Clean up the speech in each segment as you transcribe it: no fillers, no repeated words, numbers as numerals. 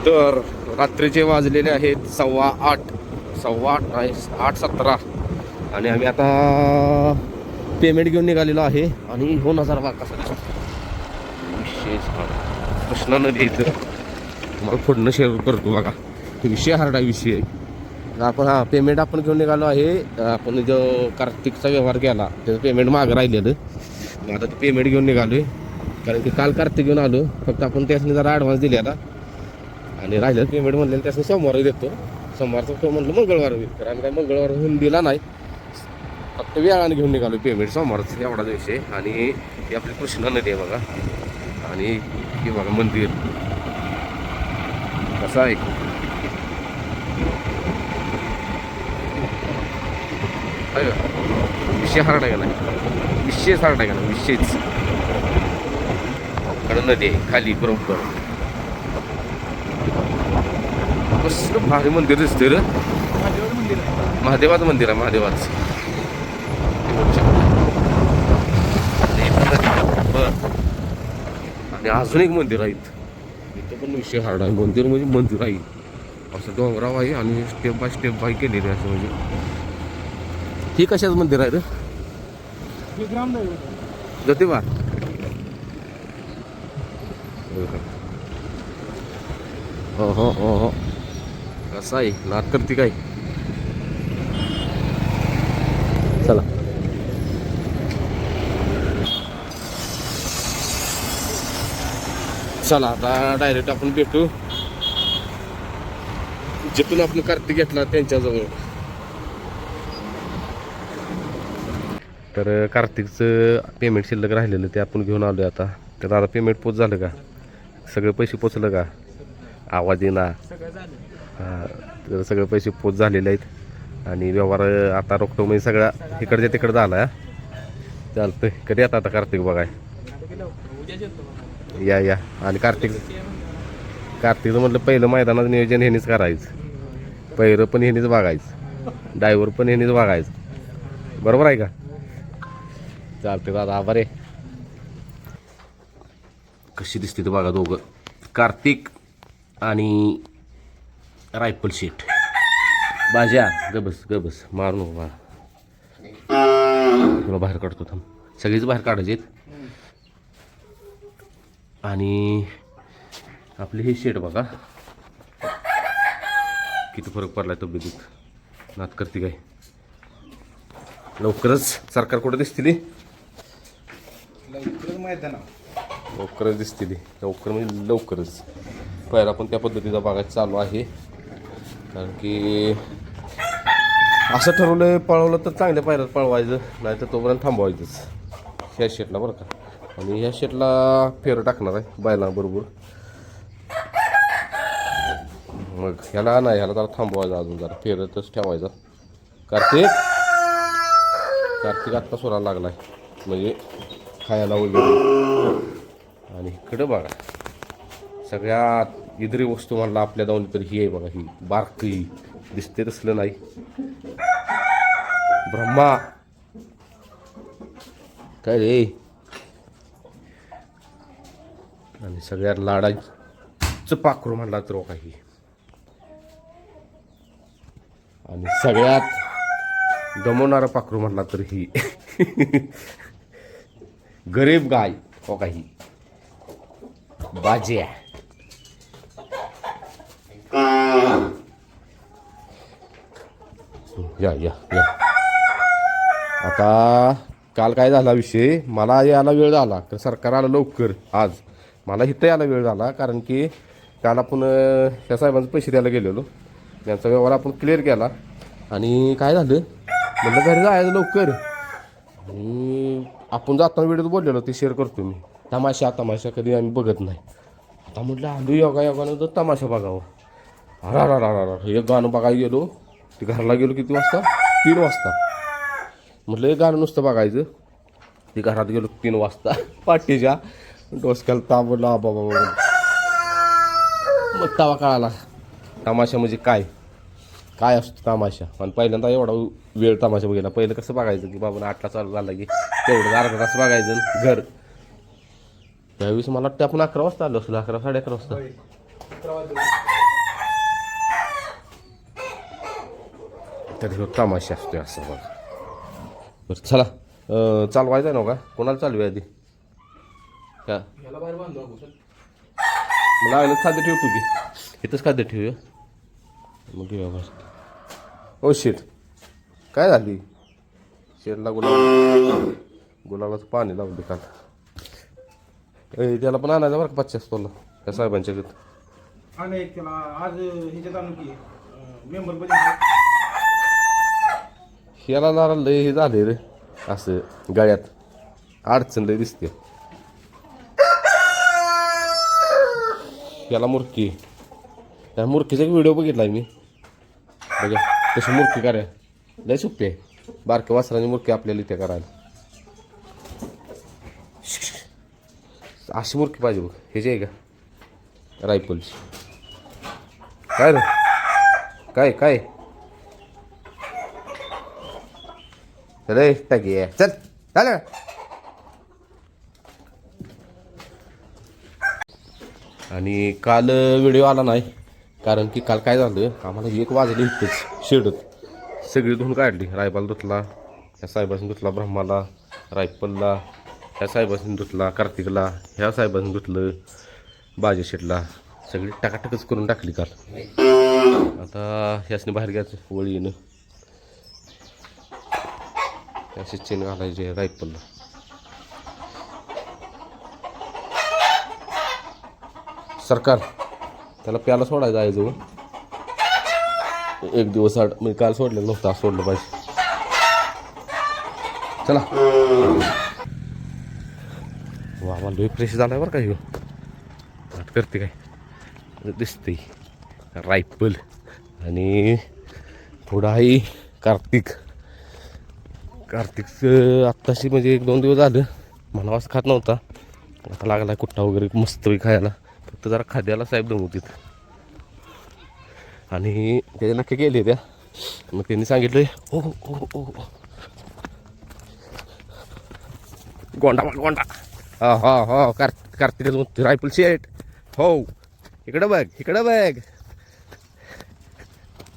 तर रात्रीचे वाजलेले आहेत 8:15 नाही 8:17 आणि आम्ही आता पेमेंट घेऊन निघालेलो आहे. आणि 2000 बघा कसा विशेष कृष्णा नदी इथं तुम्हाला पुढनं शेअर करतो बघा. विषय हार्ड आहे विषय. आपण पेमेंट आपण घेऊन निघालो आहे. आपण जो कार्तिकचा व्यवहार केला त्याचं पेमेंट मागं राहिलेलं. आता ते पेमेंट घेऊन निघालो आहे कारण की काल कार्तिक घेऊन आलो. फक्त आपण त्यासनी जरा ॲडव्हान्स दिलेला आणि राहिलेलं पेमेंट म्हणलेलं त्यासनी सोमवारी देतो. सोमवारचं तो म्हणलं मंगळवार होईल. तर आम्ही काय मंगळवार होऊन दिला नाही, फक्त वेळाने घेऊन निघालो पेमेंट सोमवारचं एवढा विषय. आणि ही आपली कृष्णा नदी आहे बघा. आणि हे बघा मंदिर कसं आहे. विषय हार्ड आहे का नाही, विषयच हार्ड आहे का नाही, विषयच. कडं नदी आहे खाली बरोबर. कसलं भारी मंदिर दिसते रे. महादेवाचं मंदिर आहे महादेवाचं. आणि अजून एक मंदिर आहे इथं पण विषय हार्ड आहे. मंदिर म्हणजे मंदिर आहे असं डोंगराव आहे आणि स्टेप बाय केलेले असं. म्हणजे ही कशाचं मंदिर आहे रे. ज्योतिबा हो हो हो हो कसं आहे. नाद करते काय. चला चला आता डायरेक्ट आपण भेटू जिथून आपण कार्तिक घेतला त्यांच्याजवळ. तर कार्तिकचं पेमेंट शिल्लक राहिलेलं ते आपण घेऊन आलो आता. तर आता पेमेंट पोच झालं का, सगळे पैसे पोचलं का, आवाज येईना. हां तर सगळे पैसे पोच झालेले आहेत आणि व्यवहार आता रोखटोक सगळा इकडच्या तिकडं झाला. चालतंय. कधी आता कार्तिक बघाय या. आणि कार्तिकचं म्हटलं पहिलं मैदानाचं नियोजन ह्यानीच करायचं. पहिरं पण ह्यानीच बघायचं, ड्रायव्हर पण ह्यानीच बघायचं. बरोबर आहे का. चालते दादा आभार आहे. कशी दिसते तर बघा दोघं, कार्तिक आणि रायफल शेट. बाजा गबस मारू नको मला, तुला बाहेर काढतो थांब. सगळीच बाहेर काढायचे. आणि आपले हे शेट बघा किती फरक पडलाय तब्येतीत. नात करते काय. लवकरच सरकार कुठं दिसतील, लवकरच दिसतील. लवकर म्हणजे लवकरच. पहिला पण त्या पद्धतीचा बघायचं चालू आहे. कारण की असं ठरवलं पळवलं तर चांगल्या पायऱ्यात पळवायचं, नाही तर तोपर्यंत थांबवायचंच ह्या शेटला बरं का. आणि ह्या शेटला फेर टाकणार आहे बैलांबरोबर. मग ह्याला नाही, ह्याला जरा थांबवायचं अजून जरा फेरतच ठेवायचा. कार्तिक आत्ता सोरायला लागलाय म्हणजे खायला वगैरे. आणि इकडं बघा सगळ्यात इदरी वस्तू म्हणला आपल्या जाऊन तर ही आहे बघा. ही बारकी दिसते तसलं नाही, ब्रह्मा काय रे. आणि सगळ्यात लाडाचं पाखरू म्हणला तर काही. आणि सगळ्यात दमवणारं पाखरू म्हणला तर ही गरीब गाय हो काही बाज्या. या आता काल काय झाला विषय, मला यायला वेळ झाला तर सरकार आलं लवकर. आज मला इथं यायला वेळ झाला कारण की काल आपण त्या साहेबांचे पैसे द्यायला गेलेलो. त्यांचा व्यवहार आपण क्लिअर केला आणि काय झालं म्हटलं घरी जायचं लवकर. आणि आपण जाताना व्हिडिओ बोललेलो ते शेअर करतो मी. तमाशा कधी आम्ही बघत नाही. आता म्हटलं आलो योगानं तर तमाशा बघावं. हे गाणं बघायला गेलो. ते घरला गेलो किती वाजता, 3 वाजता. म्हटलं हे गाणं नुसतं बघायचं. ते घरात गेलो 3 वाजता. पाठीच्या डोसक्याला ताबला बाबा. मग तवा कळाला तमाशा म्हणजे काय असतो तमाशा. आणि पहिल्यांदा एवढा वेळ तमाशा बघायला. पहिलं कसं बघायचं की बाबा 8ला चालू झाला की तेवढं अर्धा तास बघायचं घर. त्यावेळेस मला वाटतं आपण 11 वाजता आलो असलं, 11 साडे 11 वाजता. तर ह्यो तमाशा असतोय असं बघा. बरं चला चालवायचं आहे ना का कोणाला चालूया आधी का मला आलं खाद्य ठेवतो की इथंच खाद्य ठेवूया मग घेऊया बस. ओ शेट काय झाली शेटला गुलाबाचं पाणी लावलं काल. त्याला पण आणायचं बरं का 50 तोला त्या साहेबांच्या घरात. त्याला आज ह्याच्यात आणू की मेंबर ह्याला जरा लय हे झाले रे असं गळ्यात अडचण लय दिसते. याला मुरकी त्या मुरकीचा एक व्हिडिओ बघितलाय मी बघा कशी मुरकी कराय लय सोपी आहे. बारक्या वासराची मुरकी आपल्याला इथे करायला अशी मुरकी पाहिजे बघ. ह्याची आहे का रायफलची काय रे काय काय रे टाकी आहे चल झालं. आणि काल व्हिडिओ आला नाही कारण की काल काय झालं आम्हाला 1 वाजले इथंच शेडत सगळी धुवून काढली. रायफल धुतला ह्या साहेबांनी धुतला ब्रह्माला रायफलला ह्या साहेबांनी धुतला कार्तिकला ह्या साहेबांनी धुतलं बाजी शेटला सगळी टाकाटकच करून टाकली काल. आता ह्यासनी बाहेर घ्यायचं वळीनं असे चेन घालायचे रायफलला. सरकार त्याला प्याला सोडायचं आहे जवळ 1 दिवस आड म्हणजे काल सोडलेलं नव्हतं आज सोडलं पाहिजे. चला वा मला लई फ्रेश झाला बरं का ह्यो करते काय दिसते रायफल आणि पुढं आहे कार्तिकचं आत्ताशी म्हणजे 1-2 दिवस झालं मला वास खात नव्हता आता लागला कुट्टा वगैरे मस्त खायला. फक्त जरा खाद्याला साहेब दमवतीत आणि त्याच्या नक्की गेले त्या मग त्यांनी सांगितलं ओ ओ ओ गोंडा गोंडा हा हा हा कार्तिक रायफल शेट हो इकडं बघ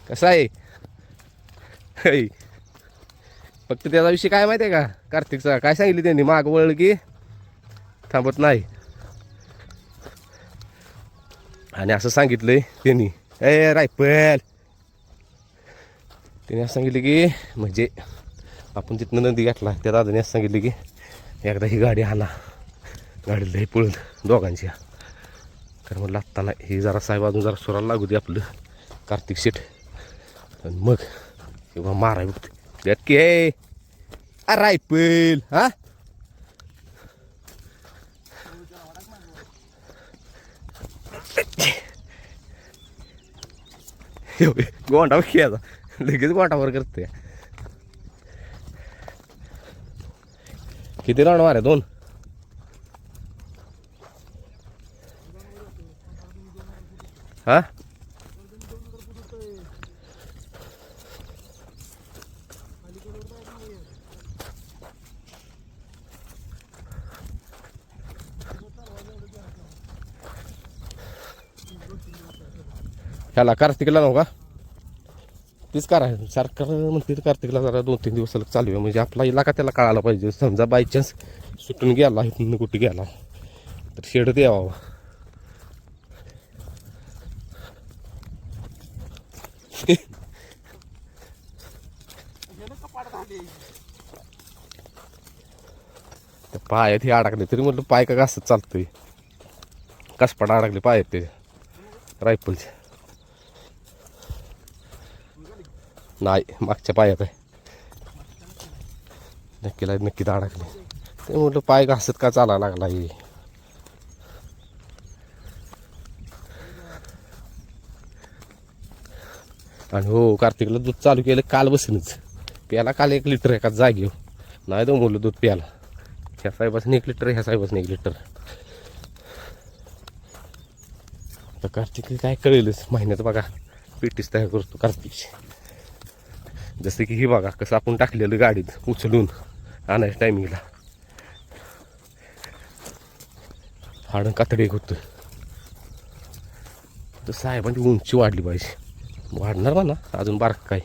कसा आहे. फक्त त्याचा विषय काय माहिती आहे का कार्तिकचा काय सांगितलं त्यांनी माग वळलं की थांबत नाही आणि असं सांगितलंय त्यांनी रायफल त्याने असं सांगितलं की म्हणजे आपण तिथनं नदी गाठला त्या दादाने असं सांगितलं की एकदा ही गाडी आणा गाडी लई पळून दोघांची कारण म्हटलं आत्ता नाही ही जरा साहेब अजून जरा सुराला लागू दे आपलं कार्तिक शेट आणि मग किंवा माराय बघते की हे रायफल हा गोंडा खेळायचा लगेच गोंडावर करते. किती राऊंड मारे 2 हा ह्याला कार्तिकला नव्ह का तीच करायचं सरकार म्हणते कार्तिकला जरा 2-3 दिवस चालू आहे म्हणजे आपला इलाका त्याला कळायला पाहिजे. समजा बायचान्स सुटून गेला इथून कुठे गेला तर शेडत यावा. पायात हे अडकले तरी म्हटलं पाय का घासत चालतंय कसपाट अडकले पायात ते रायफलचे नाही मागच्या पायात आहे नक्कीच अडकले ते म्हटलं पाय घासत का चालायला लागला हे. आणि हो कार्तिकला दूध चालू केलं काल बसूनच प्याला काल 1 लिटर एका जागेवर नाही दमवलं दूध प्याला. ह्या साहेबासने 1 लिटर ह्या साहेबासने 1 लिटर. तर कार्तिक काय कळेलच महिन्यात बघा पेटीस तयार करतो कार्तिकची. जसं की हे बघा कसं आपण टाकलेलं गाडीत उचलून आणायच्या टायमिंगला हाडं कातडे होतं. तर साहेबांची उंची वाढली पाहिजे वाढणार म्हणा अजून बारक काय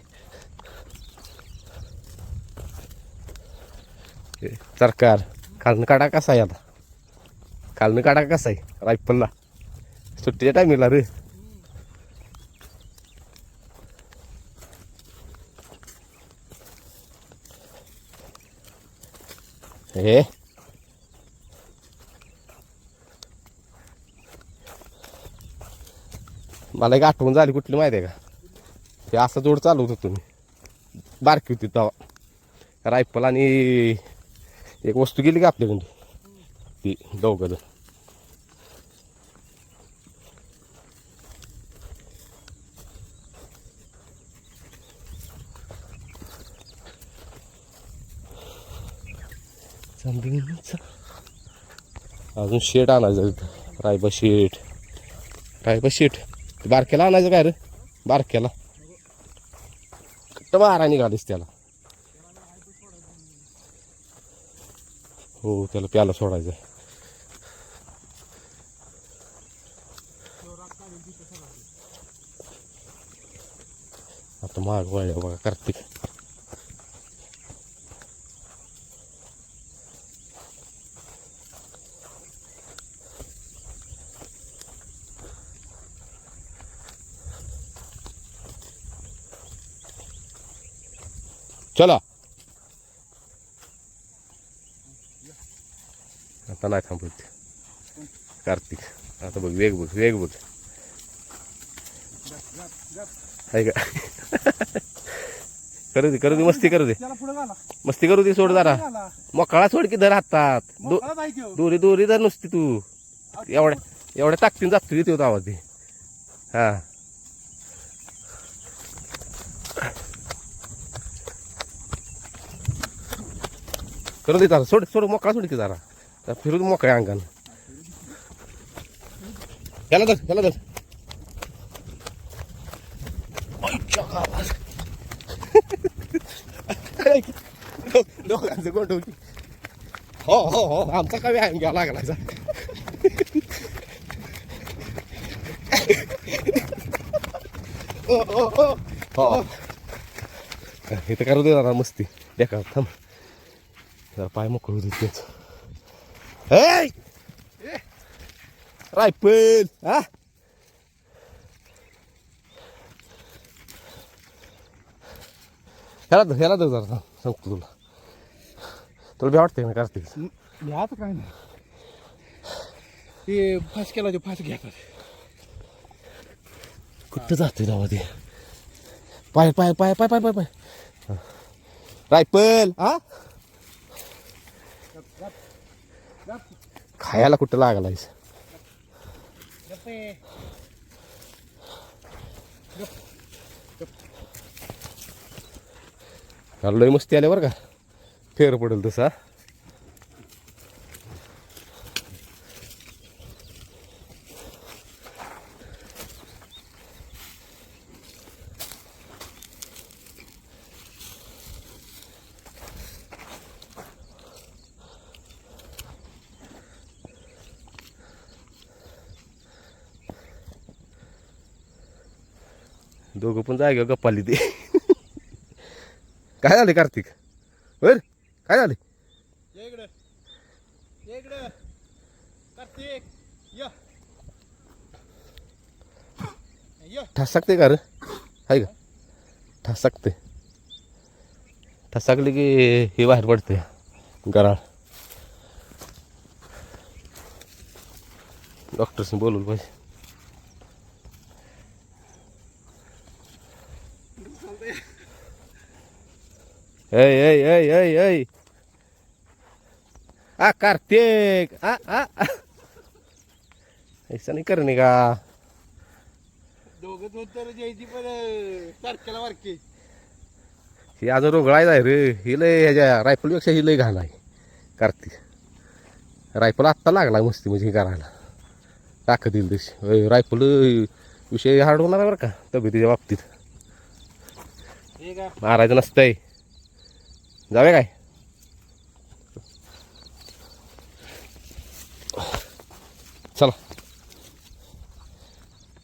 सरकार खालनं काढा कसा आहे आता खालनं काढा कसा आहे रायफलला सुट्टीच्या टायमिंगला रे हे मला एक आठवण झाली कुठली माहिती आहे का हे असं जोड चालवत होतो मी बारकी होती तेव्हा रायफल आणि एक वस्तू गेली का आपल्याकडे ती दोघं जण अजून शेट आणायचं रायबा शेट बारक्याला आणायचं काय रे बारक्याला कट्ट मारा निघालीस त्याला हो त्याला प्याला सोडायचं आता माग वळल्या बघा कार्तिक चला आता नाही थांबत कार्तिक आता बघ वेग बघ आहे का करू दे मस्ती करू दे मस्ती करू दे सोड जरा मोकळा सोड की धर हातात दोरी धर नुसती तू एवढ्या ताकदीन जातो येते होता आवाज हा करू दे जरा सोड मोकळा सोड की जरा फिरू दे मोकळ्या अंगानं त्याला धर दोघांचं गोंडव की हो आमचा काय व्यायाम घ्यावा लागला हो इथं करू दे जरा मस्ती देखा थांब जरा पाय मोकळू दे तेच रायफल हा ह्याला दर जरा सांगतो तुला बी वाटतंय ना कार्तिक आता काय नाही ते फास केला ते फास घ्या कुठं जाते राव ते पाय रायफल हा खायला कुठं लागलायस लय मस्ती आल्या बरं का फेर पडेल तसा दोघं पण जागे गप्पाली ते काय झाले कार्तिक बर काय झाले ठसकते का रे आहे का ठसकली की हे बाहेर पडते गराळ डॉक्टरने बोलवलं पाहिजे ऐ कार्तिक ऐसा नहीं करने का दोघं तर जायची पण तारखेला वारकी ही अजून रोगळायचं आहे रे ही लय ह्याच्या रायफलपेक्षा ही लय घाण आहे कार्तिक रायफल आत्ता लागला मस्ती म्हणजे हे करायला ताकद येईल तशी रायफल विषय हार्ड होणार आहे बरं का तब्येतीच्या बाबतीत मारायचं नसतंय जावे काय चला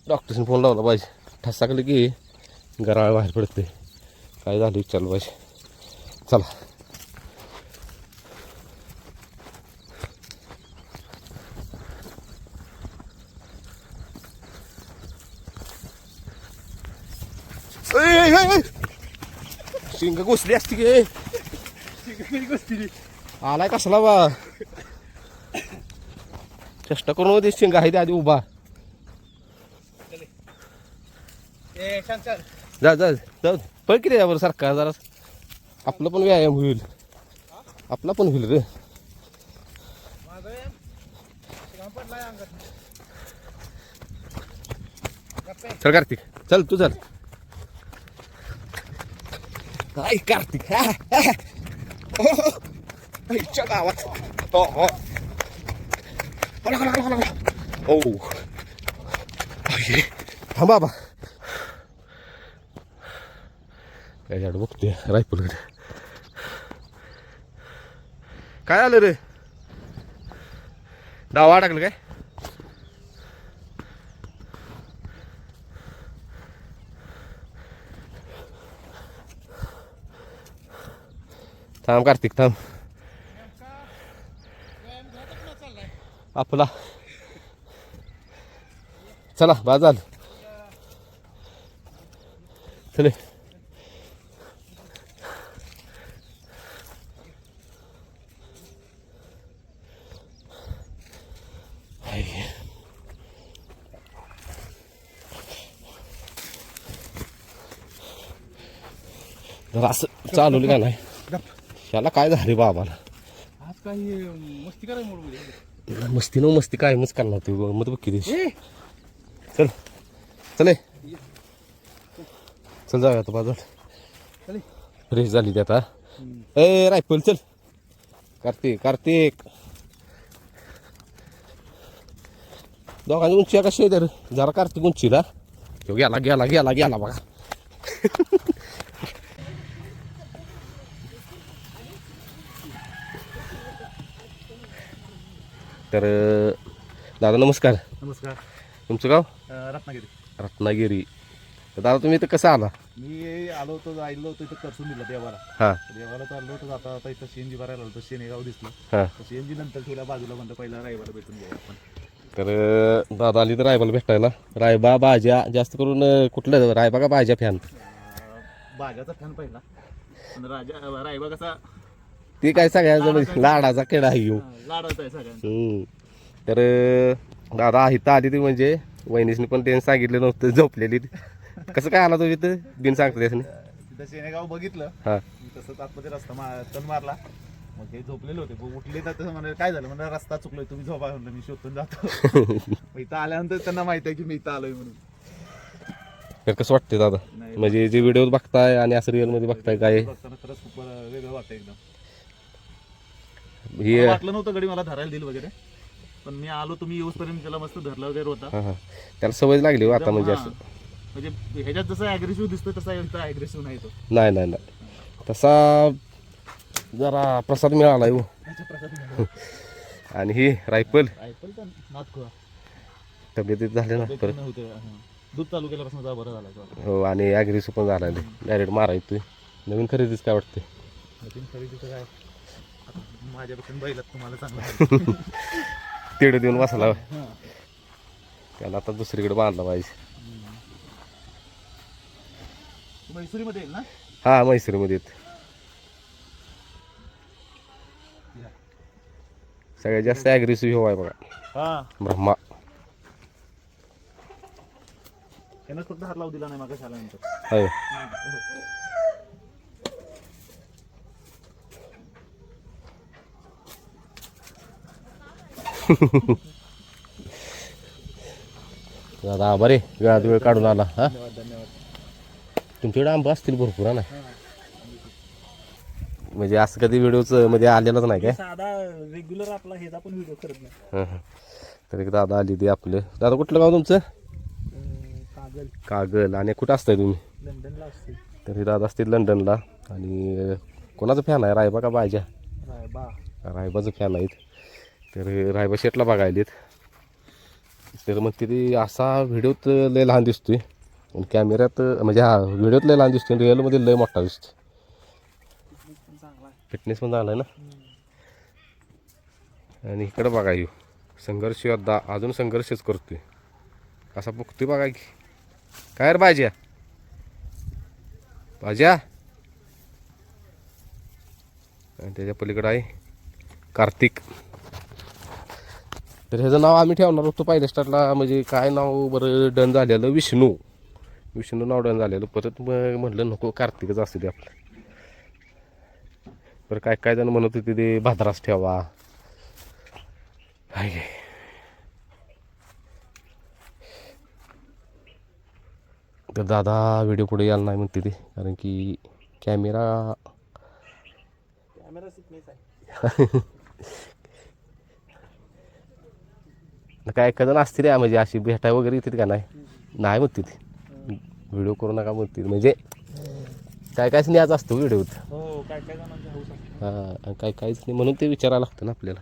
डॉक्टरने फोन लावला पाहिजे ठसकलं की गराळ बाहेर पडते काय झालं विचारलं पाहिजे चला शिंग घुसली असती गे आलाय कसला बा चेष्टा करून मध्ये शिंग आहे ते आधी उभा जा जा जाऊ पळ की रे यावर सारखा जरा आपलं पण व्यायाम होईल आपला पण होईल रे चल कार्तिक चल तू चल काय कार्तिक आईच्या गावात ओ थांब बाबा काय झाड बघतोय रायपूरकडे काय आलं रे डावा अडकलं काय थांब कार्तिक थांब आपला चला बाजाल चले जरा असं चालवलं का नाही त्याला काय झाले बाबाला आज काही मस्ती करायला म्हणून मस्ती न मस्ती काय मस्त करणार तू मग बघ किती चल चले चल जाऊया आता बाजार रेस झाली ती आता ए रायफल चल कार्तिक कार्तिक दोघांची उंची कशी आहे तर जरा कार्तिक उंचीला तो गेला गेला गेला गेला बघा तर दादा नमस्कार नमस्कार तुमचं गाव रत्नागिरी रत्नागिरी तर दादा तुम्ही इथं कसं आला मी आलो होतो जायलो होतो इथं करसून दिलं देवाला हां देवाला चाललो होतो आता आता इथं सीएनजी भरायला आलो होतो शेनेगाव दिसलं हां सीएनजी नंतर ठेवल्या बाजूला म्हणलं पहिला रायवाला भेटून घेऊ आपण तर दादा आली तर रायबाला भेटायला रायबा भाज्या जास्त करून कुठलं रायबा का भाज्या फॅन बाजाचा फॅन पहिला पण रायबा कसा ती काय सगळ्यांचा म्हणजे लाडाचा खेळ आहे येऊ लाडवत आहे सगळ्यांना तर दादा इथं आली ती म्हणजे वहिनीसनी पण त्यांनी सांगितलं नव्हतं झोपलेली कसं काय आला तो इथं बिन सांगतो त्यासनी तिथं शेनेगाव बघितलं हां तसंच आतमध्ये रस्ता तण मारला मग ते झोपलेले होते मग उठले तर तसं म्हणाले काय झालं म्हणजे रस्ता चुकलोय तुम्ही झोपा म्हणलं मी शोधून जातो मग इथं आल्यानंतर त्यांना माहिती आहे की मी इथं आलोय म्हणून तर कसं वाटतंय दादा म्हणजे जे व्हिडिओ बघताय आणि असं रिअल मध्ये बघताय काय बघताना खरंच खूप वेगळं वाटतं एकदम हे मला वाटलं नव्हतं गडी मला धरायला देईल वगैरे पण मी आलो तुम्ही येऊसपर्यंत त्याला मस्त धरला वगैरे होता हां हां त्याला सवय लागली हो आता एकदम, म्हणजे हां. असं म्हणजे ह्याच्यात जसं ॲग्रेसिव्ह दिसतोय तसा इथं ॲग्रेसिव्ह नाही तो नाही नाही नाही तसा जरा प्रसाद मिळाला हो ह्याच्या प्रकारे आणि ही रायफल ऐकल तर नात तब्येतीत झाले ना परत नव्हते दूध चालू केल्यापासून जरा बरं झाला हो आणि ॲग्रेसिव्ह पण झाला डायरेक्ट मारायचं नवीन खरेदीच काय वाटते नवीन खरेदीचं काय आता माझ्यापासून बैलात तुम्हाला चांगलं तिकडे देऊन बसला हां त्याला आता दुसरीकडे बांधला पाहिजे मैसुरीमध्ये येईल ना हा म्हैसुरीमध्ये सगळ्यात जास्त ॲग्रेसिव्ह हो आहे बघा हां ब्रह्मा त्यानं फक्त हात लावू दिला नाही मागं झाल्यानंतर आहे दादा बरे वेळात वेळ काढून आला हा धन्यवाद धन्यवाद तुमच्याकडे आंबा असतील भरपूर हा ना म्हणजे असं कधी व्हिडिओच मध्ये आलेलाच नाही काय साधा रेग्युलर आपला ह्याचा पण व्हिडिओ करत नाही हां हां तर एक दादा आली ती आपलं दादा कुठलं गाव तुमचं कागल कागल आणि कुठं असताय तुम्ही लंडनला असते तर हे दादा असतील लंडनला आणि कोणाचं फॅन आहे रायबा का बायजा रायबा रायबाचं फॅन आहेत तर रायबा शेटला बघायलेत तर मग तिथे असा व्हिडिओत लय लहान दिसतोय आणि कॅमेऱ्यात म्हणजे हा व्हिडिओत लय लहान दिसतोय रिअलमध्ये लय मोठा दिसतो फिटनेस पण झाला आहे ना आणि इकडं बघा येऊ संघर्ष योद्धा अजून संघर्षच करतोय असा बघतोय बघा की काय रे पाहिजे भाज्या आणि त्याच्या पलीकडं आहे कार्तिक. तर ह्याचं नाव आम्ही ठेवणार होतो पहिल्या स्टार्टला, म्हणजे काय नाव बरं डन झालेलं, विष्णू नाव डन झालेलं. परत मग म्हटलं नको कार्तिकच असू दे आपलं. बरं काय जण म्हणत होते ते भाद्रास ठेवा. काय तर दादा व्हिडिओ पुढे यायला नाही म्हणते ते, कारण की कॅमेरा काय जण असते रे, म्हणजे अशी भेटाय वगैरे येते का नाही म्हणते ती. व्हिडिओ करू नका म्हणते, म्हणजे कायच न्यायचं असतो व्हिडिओत. हो काय जणांची हौस असते. हां काहीच नाही म्हणून ते विचारायला लागतं ना आपल्याला.